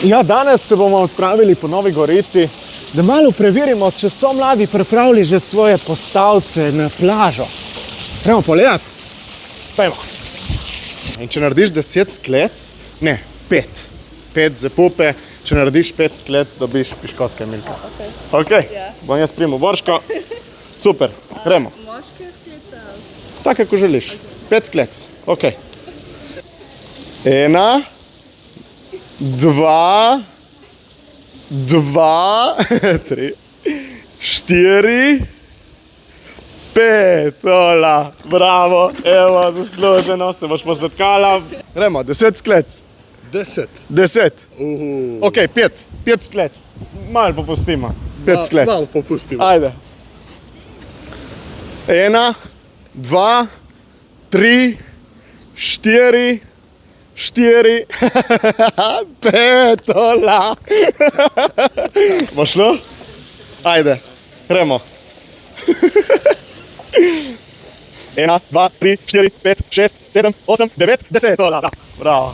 Ja, danes se bomo odpravili po Novi Gorici, da malo preverimo, če so mladi pripravili že svoje postavce na plažo. Gremo pogledati. Pojmo. In če narediš 10 sklec, ne, 5. 5 za pupe, če narediš 5 sklec, dobiš piškotke, Milka. Ok, bom jaz primil Borško. Super, gremo. Moške sklice? Tako, kako želiš. 5 sklec, ok. 1, 2, 3, 4, 5. Ola, bravo, evo, zasluženo, se boš posladkala. Gremo, 10 sklec. 10. 10. Ok, 5 sklec. Malo popustimo. 5 sklec. Malo popustimo. Ajde. 1, 2, 3, 4, 5, ola. Bo šlo? Ajde, gremo. 1, 2, 3, 4, 5, 6, 7, 8, 9, 10, ola. Bravo.